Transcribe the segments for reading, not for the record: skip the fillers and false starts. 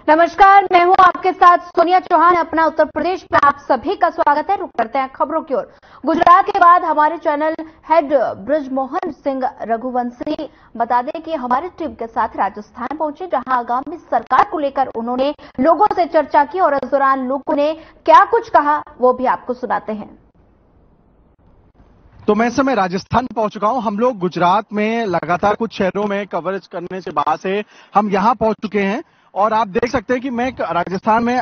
नमस्कार, मैं हूं आपके साथ सोनिया चौहान। अपना उत्तर प्रदेश में आप सभी का स्वागत है। रुक करते हैं खबरों की ओर। गुजरात के बाद हमारे चैनल हेड ब्रजमोहन सिंह रघुवंशी बता दें कि हमारी टीम के साथ राजस्थान पहुंचे, जहां आगामी सरकार को लेकर उन्होंने लोगों से चर्चा की और इस दौरान लोगों ने क्या कुछ कहा वो भी आपको सुनाते हैं। तो मैं इस समय राजस्थान पहुंच चुका हूं। हम लोग गुजरात में लगातार कुछ शहरों में कवरेज करने के बाद से हम यहां पहुंच चुके हैं और आप देख सकते हैं कि मैं राजस्थान में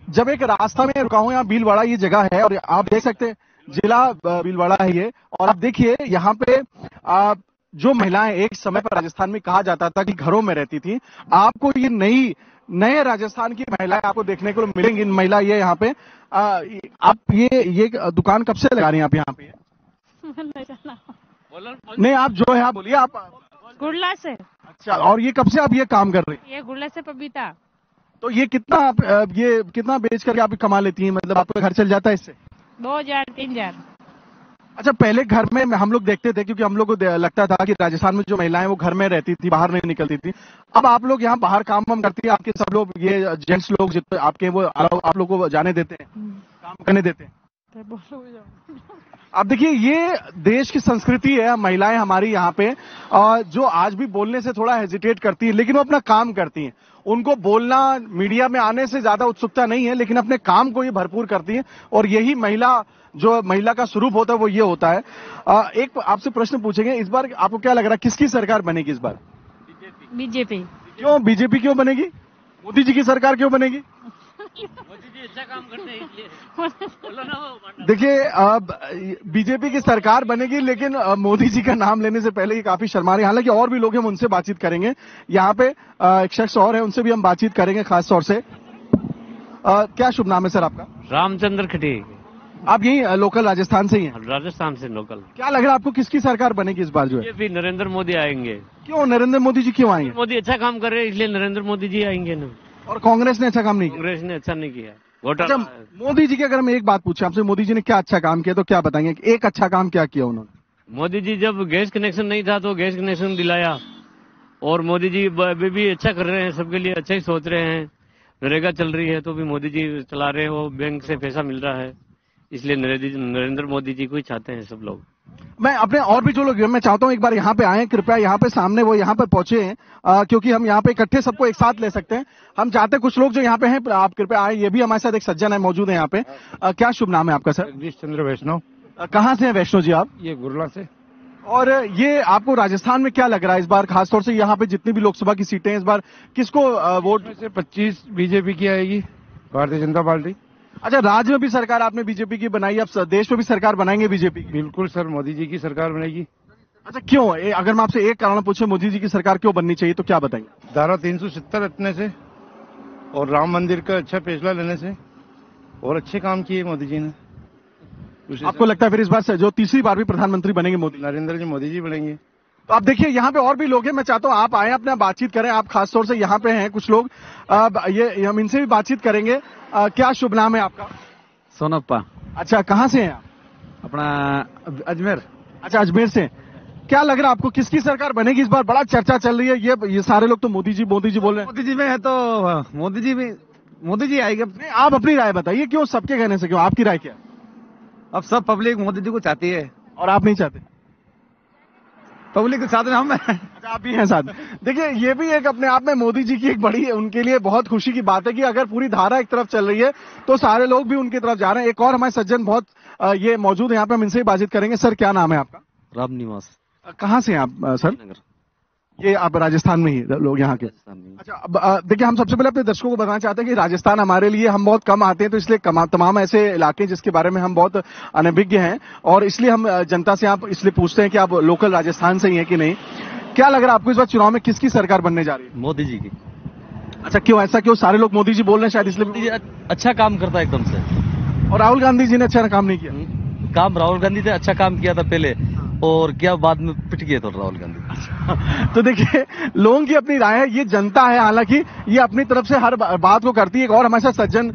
जब एक रास्ता में रुका हूं, यहाँ भीलवाड़ा ये जगह है और आप देख सकते हैं जिला भीलवाड़ा है ये। और आप देखिए यहाँ पे जो महिलाएं एक समय पर राजस्थान में कहा जाता था कि घरों में रहती थी, आपको ये नए राजस्थान की महिलाएं आपको देखने को मिलेंगी। महिला ये यहाँ पे आप ये दुकान कब से लगा रही हैं आप यहाँ पे? नहीं, आप जो है आप बोलिए। आप गुड़ला से। अच्छा, और ये कब से आप ये काम कर रही हैं? ये गुड़ला से पपीता। तो ये कितना बेच करके आप कमा लेती हैं? मतलब आपका घर चल जाता है इससे? 2000-3000। अच्छा, पहले घर में हम लोग देखते थे, क्योंकि हम लोग को लगता था कि राजस्थान में जो महिलाएं वो घर में रहती थी, बाहर नहीं निकलती थी। अब आप लोग यहाँ बाहर काम वाम करती है, आपके सब लोग ये जेंट्स लोग जितने आपके वो आप लोग को जाने देते हैं, काम करने देते हैं? अब देखिए, ये देश की संस्कृति है। महिलाएं हमारी यहाँ पे जो आज भी बोलने से थोड़ा हेजिटेट करती है, लेकिन वो अपना काम करती हैं। उनको बोलना, मीडिया में आने से ज्यादा उत्सुकता नहीं है, लेकिन अपने काम को ये भरपूर करती है। और यही महिला का स्वरूप होता है वो ये होता है। एक आपसे प्रश्न पूछेंगे, इस बार आपको क्या लग रहा है किसकी सरकार बनेगी इस बार? बीजेपी। क्यों बीजेपी क्यों बनेगी? मोदी जी की सरकार क्यों बनेगी? मोदी जी अच्छा काम करते हैं इसलिए। देखिए, बीजेपी की सरकार बनेगी, लेकिन मोदी जी का नाम लेने से पहले ये काफी शर्मा रहे हैं। हालांकि और भी लोग हैं, हम उनसे बातचीत करेंगे। यहाँ पे एक शख्स और है, उनसे भी हम बातचीत करेंगे खास तौर से। क्या शुभ नाम है सर आपका? रामचंद्र खटी। आप यही लोकल राजस्थान से ही हैं? राजस्थान से लोकल। क्या लग रहा है आपको किसकी सरकार बनेगी इस बार जो है? ये भी नरेंद्र मोदी आएंगे। क्यों नरेंद्र मोदी जी क्यों आएंगे? मोदी अच्छा काम कर रहे हैं इसलिए नरेंद्र मोदी जी आएंगे ना। और कांग्रेस ने अच्छा काम नहीं किया? कांग्रेस ने अच्छा नहीं किया। अच्छा, मोदी जी की अगर मैं एक बात पूछूं आपसे, मोदी जी ने क्या अच्छा काम किया तो क्या बताएंगे? एक अच्छा काम क्या किया उन्होंने? मोदी जी जब गैस कनेक्शन नहीं था तो गैस कनेक्शन दिलाया। और मोदी जी अभी भी अच्छा कर रहे हैं, सबके लिए अच्छा ही सोच रहे हैं। नरेगा चल रही है तो भी मोदी जी चला रहे हैं, वो बैंक से पैसा मिल रहा है, इसलिए नरेंद्र मोदी जी को ही चाहते हैं सब लोग। मैं अपने और भी जो लोग, मैं चाहता हूं एक बार यहाँ पे आए, कृपया यहाँ पे सामने वो यहाँ पे पहुंचे हैं, क्योंकि हम यहाँ पे इकट्ठे सबको एक साथ ले सकते हैं। हम चाहते हैं कुछ लोग जो यहाँ पे हैं, आप कृपया आए। ये भी हमारे साथ एक सज्जन है, मौजूद है यहाँ पे। क्या शुभ नाम है आपका सर? जगदीश चंद्र वैष्णव। कहाँ से है वैष्णव जी आप? ये गुरला से। और ये आपको राजस्थान में क्या लग रहा है इस बार, खासतौर से यहाँ पे जितनी भी लोकसभा की सीटें हैं इस बार किसको वोट? में से 25 बीजेपी की आएगी, भारतीय जनता पार्टी। अच्छा, राज्य में भी सरकार आपने बीजेपी की बनाई, अब देश में भी सरकार बनाएंगे बीजेपी की? बिल्कुल सर, मोदी जी की सरकार बनेगी। अच्छा, क्यों? अगर मैं आपसे एक कारण पूछे मोदी जी की सरकार क्यों बननी चाहिए तो क्या बताएंगे? धारा 370 रखने से और राम मंदिर का अच्छा फैसला लेने से, और अच्छे काम किए मोदी जी ने। आपको लगता है फिर इस बार से जो तीसरी बार भी प्रधानमंत्री बनेंगे मोदी? नरेंद्र जी मोदी जी बनेंगे। तो आप देखिए यहाँ पे और भी लोग हैं, मैं चाहता हूँ आप आए, अपना बातचीत करें। आप खासतौर से यहाँ पे हैं कुछ लोग, ये हम इनसे भी बातचीत करेंगे। क्या शुभ नाम है आपका? सोनप्पा। अच्छा, कहाँ से हैं आप? अपना अजमेर। अच्छा, अजमेर से। क्या लग रहा है आपको किसकी सरकार बनेगी इस बार? बड़ा चर्चा चल रही है, ये सारे लोग तो मोदी जी बोल रहे हैं। मोदी जी में है तो मोदी जी आएंगे। नहीं, आप अपनी राय बताइए, क्यों सबके कहने से क्यों? आपकी राय क्या? अब सब पब्लिक मोदी जी को चाहती है और आप नहीं चाहते? पब्लिक के साथ में हम हैं। अच्छा, आप भी हैं साथ। देखिए, ये भी एक अपने आप में मोदी जी की एक बड़ी, उनके लिए बहुत खुशी की बात है कि अगर पूरी धारा एक तरफ चल रही है तो सारे लोग भी उनकी तरफ जा रहे हैं। एक और हमारे सज्जन बहुत ये मौजूद है यहाँ पे, हम इनसे ही बातचीत करेंगे। सर, क्या नाम है आपका? राम निवास। कहाँ से हैं आप सर? ये आप राजस्थान में ही लोग यहाँ के? अच्छा, अब देखिए, हम सबसे पहले अपने दर्शकों को बताना चाहते हैं कि राजस्थान हमारे लिए, हम बहुत कम आते हैं, तो इसलिए तमाम ऐसे इलाके जिसके बारे में हम बहुत अनभिज्ञ हैं, और इसलिए हम जनता से आप इसलिए पूछते हैं कि आप लोकल राजस्थान से ही हैं कि नहीं। क्या लग रहा है आपको इस बार चुनाव में किसकी सरकार बनने जा रही है? मोदी जी की। अच्छा, क्यों? ऐसा क्यों? सारे लोग मोदी जी बोल रहे हैं शायद इसलिए? मोदी जी अच्छा काम करता है एकदम से। और राहुल गांधी जी ने अच्छा काम नहीं किया? काम राहुल गांधी ने अच्छा काम किया था पहले, और क्या बाद में पिट गए थे राहुल गांधी। तो देखिए, लोगों की अपनी राय है, ये जनता है, हालांकि ये अपनी तरफ से हर बात को करती है। और हमारे साथ सज्जन,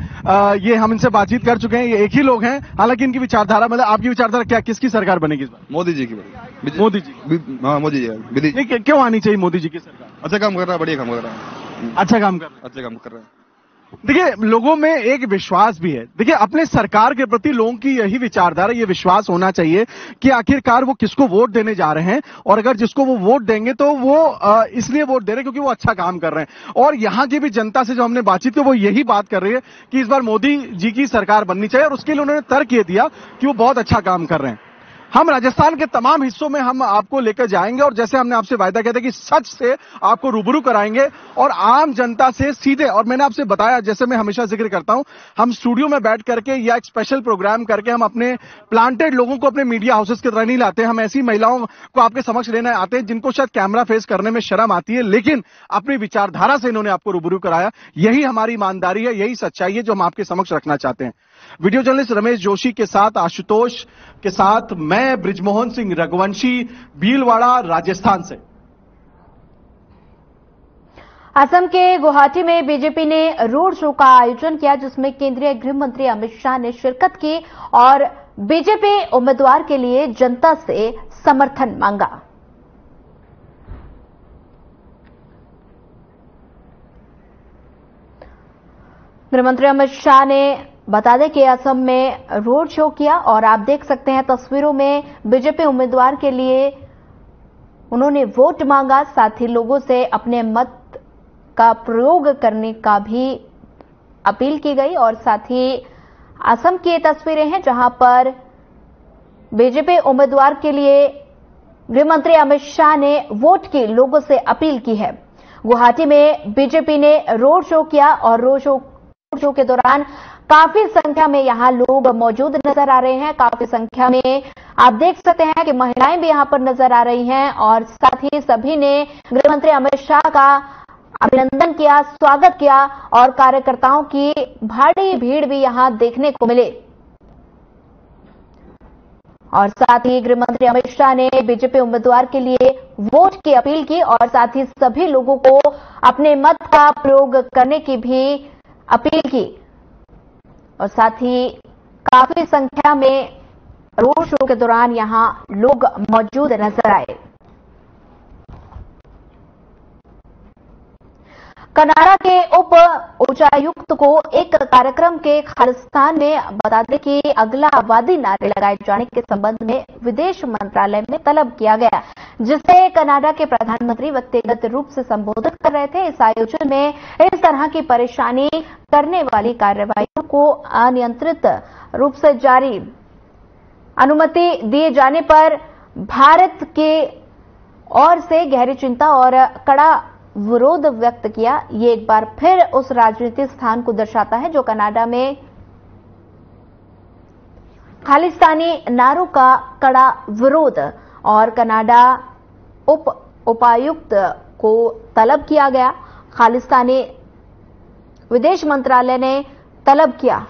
ये हम इनसे बातचीत कर चुके हैं, ये एक ही लोग हैं, हालांकि इनकी विचारधारा, मतलब आपकी विचारधारा क्या, किसकी सरकार बनेगी इस बार? मोदी जी की बनेगी। मोदी जी? हाँ, मोदी जी। क्यों आनी चाहिए मोदी जी की सरकार? अच्छा काम कर रहा है, बढ़िया काम कर रहा है। अच्छा काम कर रहे हैं। अच्छे काम कर रहे हैं। देखिए, लोगों में एक विश्वास भी है। देखिए, अपने सरकार के प्रति लोगों की यही विचारधारा, ये विश्वास होना चाहिए कि आखिरकार वो किसको वोट देने जा रहे हैं, और अगर जिसको वो वोट देंगे तो वो इसलिए वोट दे रहे हैं क्योंकि वो अच्छा काम कर रहे हैं। और यहां की भी जनता से जो हमने बातचीत की वो यही बात कर रही है कि इस बार मोदी जी की सरकार बननी चाहिए, और उसके लिए उन्होंने तर्क ये दिया कि वो बहुत अच्छा काम कर रहे हैं। हम राजस्थान के तमाम हिस्सों में हम आपको लेकर जाएंगे, और जैसे हमने आपसे वायदा किया था कि सच से आपको रूबरू कराएंगे और आम जनता से सीधे। और मैंने आपसे बताया, जैसे मैं हमेशा जिक्र करता हूं, हम स्टूडियो में बैठ करके या एक स्पेशल प्रोग्राम करके हम अपने प्लांटेड लोगों को अपने मीडिया हाउसेस की तरह नहीं लाते। हम ऐसी महिलाओं को आपके समक्ष लेने आते हैं जिनको शायद कैमरा फेस करने में शर्म आती है, लेकिन अपनी विचारधारा से इन्होंने आपको रूबरू कराया। यही हमारी ईमानदारी है, यही सच्चाई है जो हम आपके समक्ष रखना चाहते हैं। वीडियो जर्नलिस्ट रमेश जोशी के साथ, आशुतोष के साथ, मैं बृजमोहन सिंह रघुवंशी, भीलवाड़ा, राजस्थान से। असम के गुवाहाटी में बीजेपी ने रोड शो का आयोजन किया, जिसमें केंद्रीय गृह मंत्री अमित शाह ने शिरकत की और बीजेपी उम्मीदवार के लिए जनता से समर्थन मांगा। गृह मंत्री अमित शाह ने बता दें कि असम में रोड शो किया, और आप देख सकते हैं तस्वीरों में बीजेपी उम्मीदवार के लिए उन्होंने वोट मांगा। साथ ही लोगों से अपने मत का प्रयोग करने का भी अपील की गई। और साथ ही असम की ये तस्वीरें हैं जहां पर बीजेपी उम्मीदवार के लिए गृह मंत्री अमित शाह ने वोट की लोगों से अपील की है। गुवाहाटी में बीजेपी ने रोड शो किया, और रोड शो के दौरान काफी संख्या में यहां लोग मौजूद नजर आ रहे हैं। काफी संख्या में आप देख सकते हैं कि महिलाएं भी यहां पर नजर आ रही हैं, और साथ ही सभी ने गृह मंत्री अमित शाह का अभिनंदन किया, स्वागत किया, और कार्यकर्ताओं की भारी भीड़ भी यहां देखने को मिली। और साथ ही गृह मंत्री अमित शाह ने बीजेपी उम्मीदवार के लिए वोट की अपील की, और साथ ही सभी लोगों को अपने मत का प्रयोग करने की भी अपील की। और साथ ही काफी संख्या में रोड शो के दौरान यहां लोग मौजूद नजर आए। कनाडा के उप उच्चायुक्त को एक कार्यक्रम के खालिस्तान में बता दें कि अगलावादी नारे लगाए जाने के संबंध में विदेश मंत्रालय में तलब किया गया, जिसे कनाडा के प्रधानमंत्री व्यक्तिगत रूप से संबोधित कर रहे थे। इस आयोजन में इस तरह की परेशानी करने वाली कार्रवाइयों को अनियंत्रित रूप से जारी अनुमति दिए जाने पर भारत के ओर से गहरी चिंता और कड़ा विरोध व्यक्त किया। ये एक बार फिर उस राजनीतिक स्थान को दर्शाता है जो कनाडा में खालिस्तानी नारों का कड़ा विरोध। और कनाडा उपायुक्त को तलब किया गया, खालिस्तानी विदेश मंत्रालय ने तलब किया।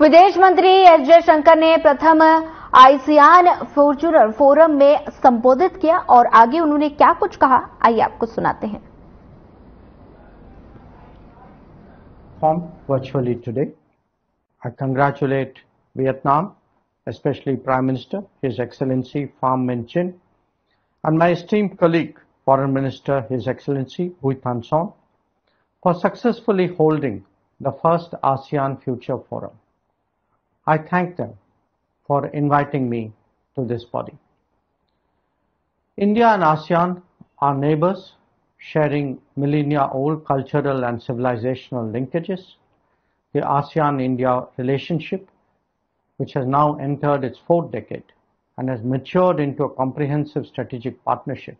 विदेश मंत्री एस जयशंकर ने प्रथम आसियान फ्यूचर फोरम में संबोधित किया, और आगे उन्होंने क्या कुछ कहा, आइए आपको सुनाते हैं। Virtually today, I congratulate Vietnam, especially Prime Minister, His Excellency Pham Minh Chinh, and my esteemed colleague, Foreign Minister, His Excellency Bui Thanh Son, for successfully holding the first ASEAN Future Forum. I thank them for inviting me to this body. India and ASEAN are neighbors, sharing millennia-old cultural and civilizational linkages. The ASEAN-India relationship, which has now entered its 4th decade and has matured into a comprehensive strategic partnership,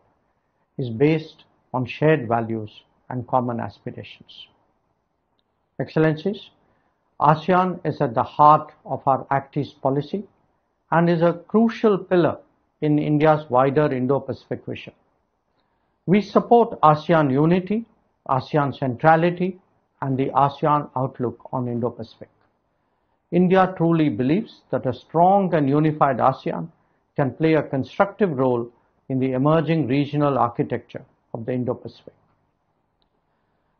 is based on shared values and common aspirations. Excellencies, ASEAN is at the heart of our Act East policy and is a crucial pillar in India's wider Indo-Pacific vision. We support ASEAN unity, ASEAN centrality, and the ASEAN outlook on Indo-Pacific. India truly believes that a strong and unified ASEAN can play a constructive role in the emerging regional architecture of the Indo-Pacific.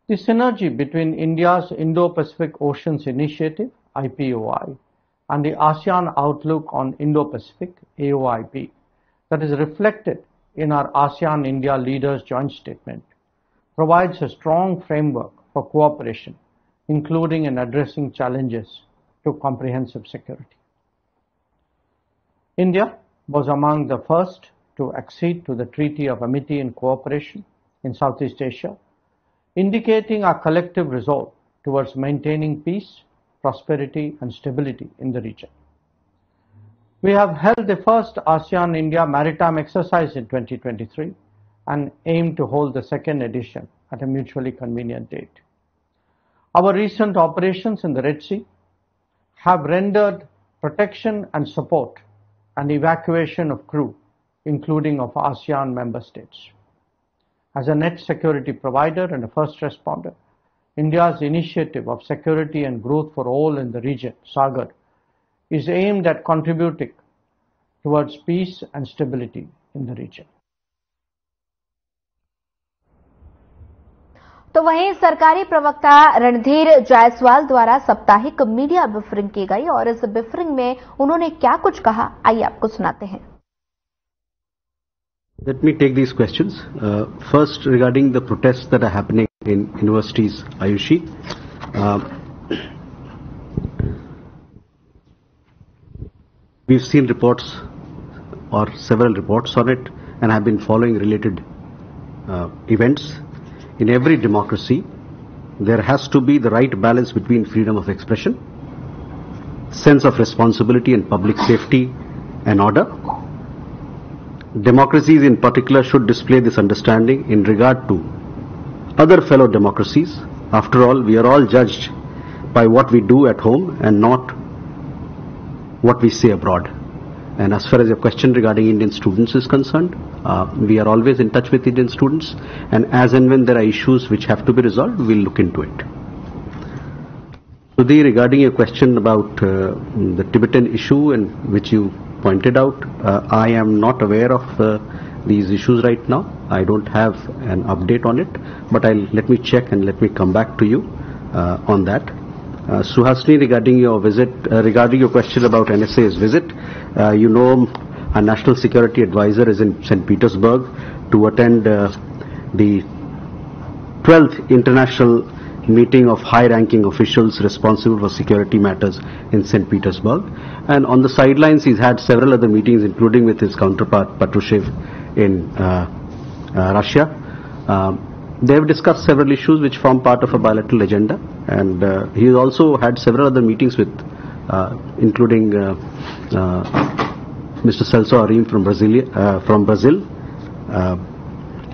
The synergy between India's Indo-Pacific Oceans Initiative, IPOI, and the ASEAN Outlook on Indo-Pacific, AOIP, that is reflected in our ASEAN-India Leaders Joint Statement, provides a strong framework for cooperation, including in addressing challenges to comprehensive security. India was among the first to accede to the Treaty of Amity and Cooperation in Southeast Asia, indicating our collective resolve towards maintaining peace, prosperity, and stability in the region. We have held the first ASEAN-India maritime exercise in 2023 and aim to hold the second edition at a mutually convenient date. Our recent operations in the Red Sea have rendered protection and support and evacuation of crew, including of ASEAN member states. As a net security provider and a first responder, India's initiative of security and growth for all in the region, SAGAR, is aimed at contributing towards peace and stability in the region. तो वहीं सरकारी प्रवक्ता रणधीर जायसवाल द्वारा साप्ताहिक media briefing की गई और इस ब्रीफिंग में उन्होंने क्या कुछ कहा, आइए आपको सुनाते हैं। Let me take these questions. First, regarding the protests that are happening in universities, Ayushi. We've seen reports or several reports on it and have been following related events. In every democracy, there has to be the right balance between freedom of expression, sense of responsibility and public safety and order. Democracies in particular should display this understanding in regard to other fellow democracies. After all, we are all judged by what we do at home and not what we say abroad. And as far as your question regarding Indian students is concerned, we are always in touch with Indian students, and as and when there are issues which have to be resolved, we'll look into it. Sudhi, regarding your question about the Tibetan issue and which you pointed out, I am not aware of these issues right now. I don't have an update on it, but let me check and let me come back to you on that. Suhasini, regarding your visit, regarding your question about NSA's visit, you know, our National Security Advisor is in St. Petersburg to attend the 12th International Meeting of high-ranking officials responsible for security matters in St. Petersburg. And on the sidelines, he's had several other meetings, including with his counterpart Patrushev in Russia. They have discussed several issues which form part of a bilateral agenda, and he has also had several other meetings with, including Mr. Celso Arim from Brazil.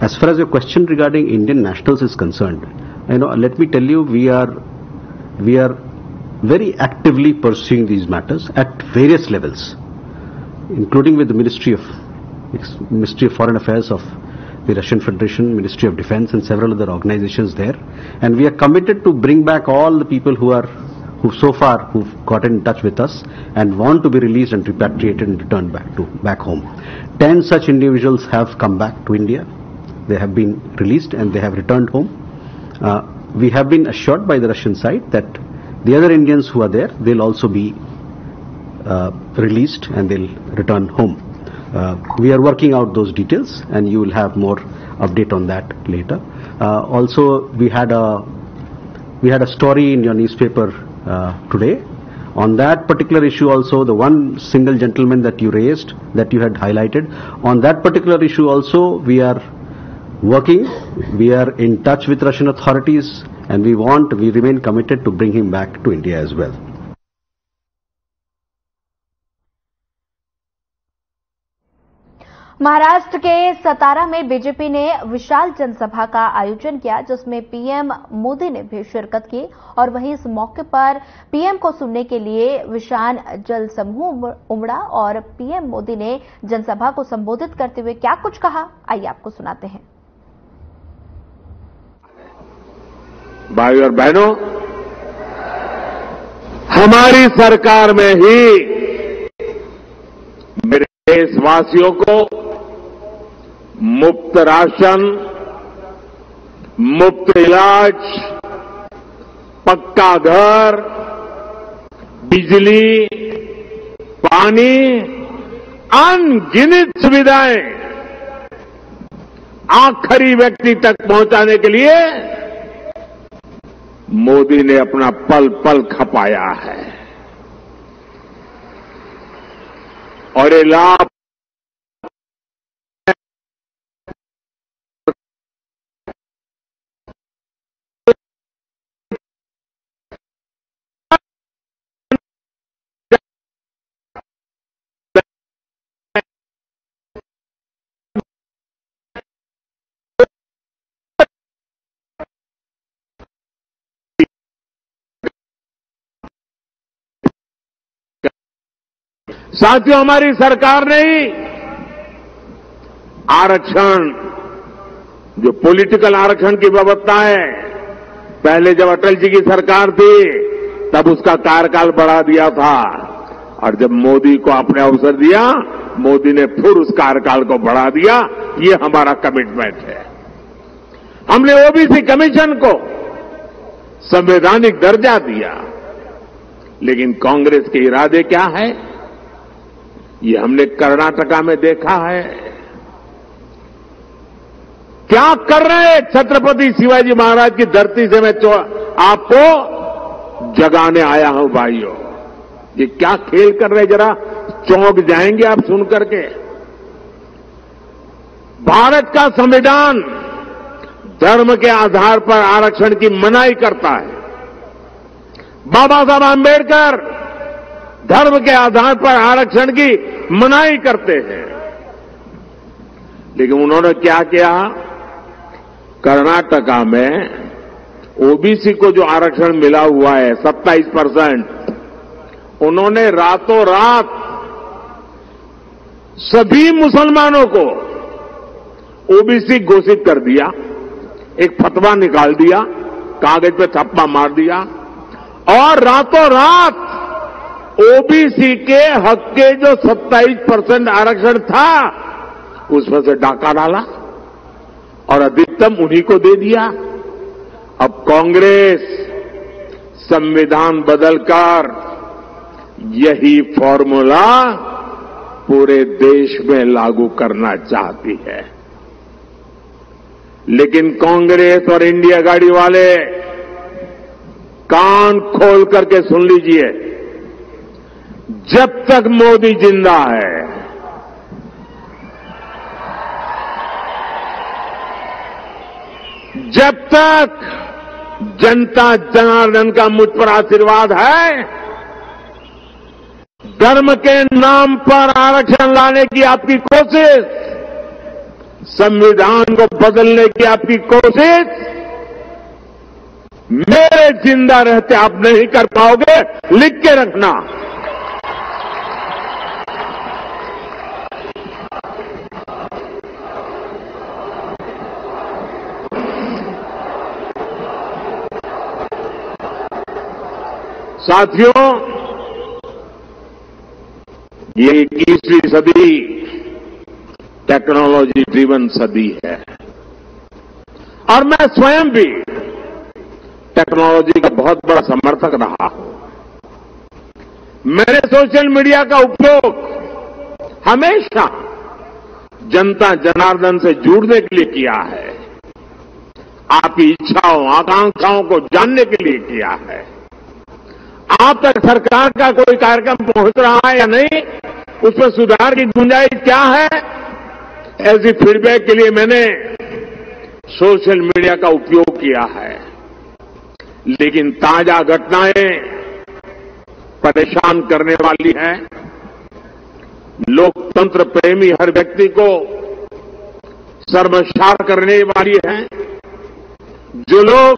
As far as your question regarding Indian nationals is concerned, let me tell you, we are very actively pursuing these matters at various levels, including with the Ministry of Foreign Affairs of the Russian Federation, Ministry of Defense, and several other organizations there. And we are committed to bring back all the people who've got in touch with us and want to be released and repatriated and returned back home. 10 such individuals have come back to India. They have been released and they have returned home. We have been assured by the Russian side that the other Indians who are there, they'll also be released and they'll return home. We are working out those details, and you will have more update on that later. Also, we had a story in your newspaper today on that particular issue. Also, the one single gentleman that you raised, that you had highlighted, on that particular issue also we are working. We are in touch with Russian authorities, and we remain committed to bring him back to India as well. Maharashtra के सतारा में BJP ने विशाल जनसभा का आयोजन किया, जिसमें PM Modi ने भी शिरकत की और वहीं इस मौके पर पीएम को सुनने के लिए विशाल जल समूह उमड़ा और पीएम मोदी ने जनसभा को संबोधित करते हुए क्या कुछ कहा, आइए आपको सुनाते हैं। भाइयों और बहनों, हमारी सरकार में ही मेरे देशवासियों को मुफ्त राशन, मुफ्त इलाज, पक्का घर, बिजली, पानी, अनगिनत सुविधाएं आखिरी व्यक्ति तक पहुंचाने के लिए मोदी ने अपना पल पल खपाया है। और ये लाभ साथियों, हमारी सरकार ने ही आरक्षण, जो पॉलिटिकल आरक्षण की व्यवस्था है, पहले जब अटल जी की सरकार थी तब उसका कार्यकाल बढ़ा दिया था, और जब मोदी को आपने अवसर दिया, मोदी ने फिर उस कार्यकाल को बढ़ा दिया। ये हमारा कमिटमेंट है। हमने ओबीसी कमीशन को संवैधानिक दर्जा दिया, लेकिन कांग्रेस के इरादे क्या है, ये हमने कर्नाटका में देखा है। क्या कर रहे हैं छत्रपति शिवाजी महाराज की धरती से मैं आपको जगाने आया हूं भाइयों। ये क्या खेल कर रहे, जरा चौंक जाएंगे आप सुन करके। भारत का संविधान धर्म के आधार पर आरक्षण की मनाही करता है। बाबा साहब आंबेडकर धर्म के आधार पर आरक्षण की मनाही करते हैं, लेकिन उन्होंने क्या किया, कर्नाटका में ओबीसी को जो आरक्षण मिला हुआ है 27%, उन्होंने रातों रात सभी मुसलमानों को ओबीसी घोषित कर दिया, एक फतवा निकाल दिया, कागज पे थप्पा मार दिया, और रातों रात ओबीसी के हक के जो 27% आरक्षण था उसमें से डाका डाला और अधिकतम उन्हीं को दे दिया। अब कांग्रेस संविधान बदलकर यही फॉर्मूला पूरे देश में लागू करना चाहती है, लेकिन कांग्रेस और इंडिया गाड़ी वाले कान खोल करके सुन लीजिए, जब तक मोदी जिंदा है, जब तक जनता जनार्दन का मुझ पर आशीर्वाद है, धर्म के नाम पर आरक्षण लाने की आपकी कोशिश, संविधान को बदलने की आपकी कोशिश, मेरे जिंदा रहते आप नहीं कर पाओगे, लिख के रखना। साथियों, ये 21वीं सदी टेक्नोलॉजी ड्रिवन सदी है, और मैं स्वयं भी टेक्नोलॉजी का बहुत बड़ा समर्थक रहा हूं। मैंने सोशल मीडिया का उपयोग हमेशा जनता जनार्दन से जुड़ने के लिए किया है, आपकी इच्छाओं आकांक्षाओं को जानने के लिए किया है। आप तक सरकार का कोई कार्यक्रम पहुंच रहा है या नहीं, उसमें सुधार की गुंजाइश क्या है, ऐसी फीडबैक के लिए मैंने सोशल मीडिया का उपयोग किया है। लेकिन ताजा घटनाएं परेशान करने वाली हैं, लोकतंत्र प्रेमी हर व्यक्ति को शर्मसार करने वाली हैं। जो लोग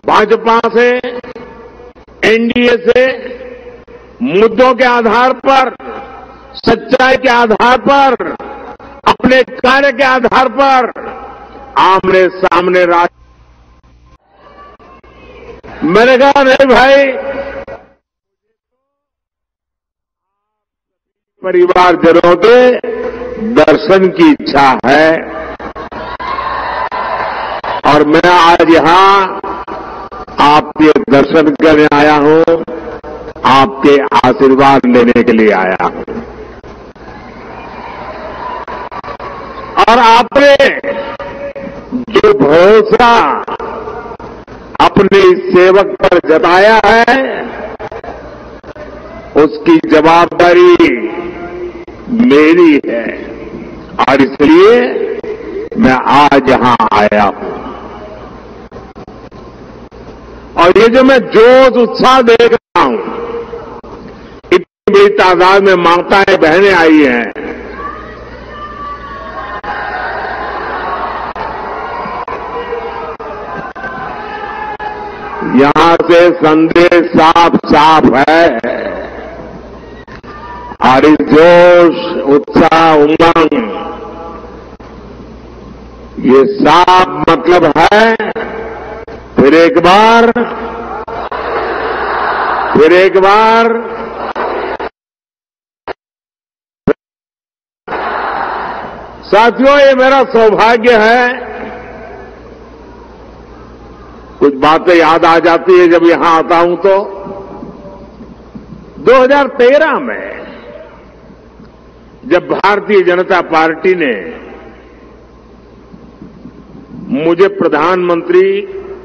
भाजपा से, एनडीए से मुद्दों के आधार पर, सच्चाई के आधार पर, अपने कार्य के आधार पर आमने सामने मैंने कहा नहीं भाई, परिवारजनों के दर्शन दर्शन की इच्छा है और मैं आज यहां आपके दर्शन करने आया हूं, आपके आशीर्वाद लेने के लिए आया हूं। और आपने जो भरोसा अपने सेवक पर जताया है, उसकी जवाबदारी मेरी है और इसलिए मैं आज यहां आया हूं। और ये जो मैं जोश उत्साह देख रहा हूं, इतनी बड़ी तादाद में माताएं बहनें आई हैं, यहां से संदेश साफ साफ है और इस जोश उत्साह उमंग ये साफ मतलब है फिर एक बार साथियों, ये मेरा सौभाग्य है। कुछ बातें याद आ जाती है जब यहां आता हूं तो 2013 में जब भारतीय जनता पार्टी ने मुझे प्रधानमंत्री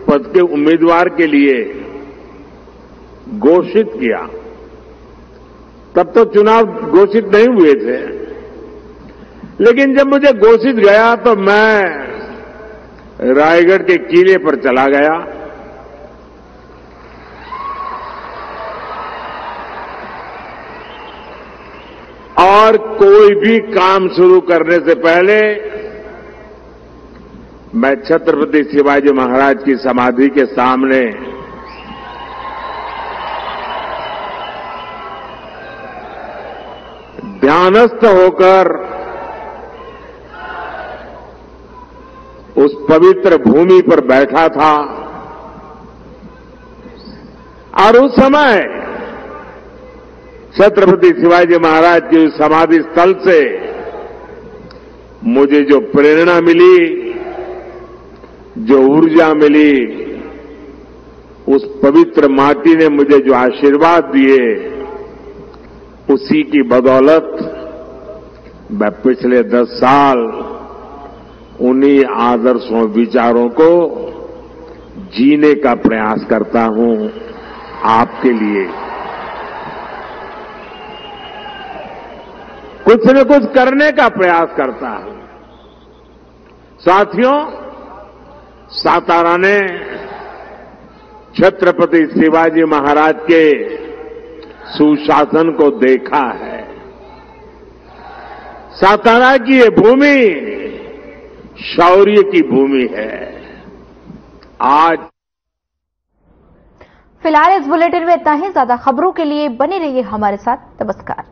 पद के उम्मीदवार के लिए घोषित किया, तब तो चुनाव घोषित नहीं हुए थे, लेकिन जब मुझे घोषित गया तो मैं रायगढ़ के किले पर चला गया और कोई भी काम शुरू करने से पहले मैं छत्रपति शिवाजी महाराज की समाधि के सामने ध्यानस्थ होकर उस पवित्र भूमि पर बैठा था और उस समय छत्रपति शिवाजी महाराज की समाधि स्थल से मुझे जो प्रेरणा मिली, जो ऊर्जा मिली, उस पवित्र माटी ने मुझे जो आशीर्वाद दिए, उसी की बदौलत मैं पिछले 10 साल उन्हीं आदर्शों विचारों को जीने का प्रयास करता हूं आपके लिए। कुछ न कुछ करने का प्रयास करता हूं। साथियों, सातारा ने छत्रपति शिवाजी महाराज के सुशासन को देखा है। सातारा की ये भूमि शौर्य की भूमि है। आज फिलहाल इस बुलेटिन में इतना ही। ज्यादा खबरों के लिए बने रहिए हमारे साथ। नमस्कार।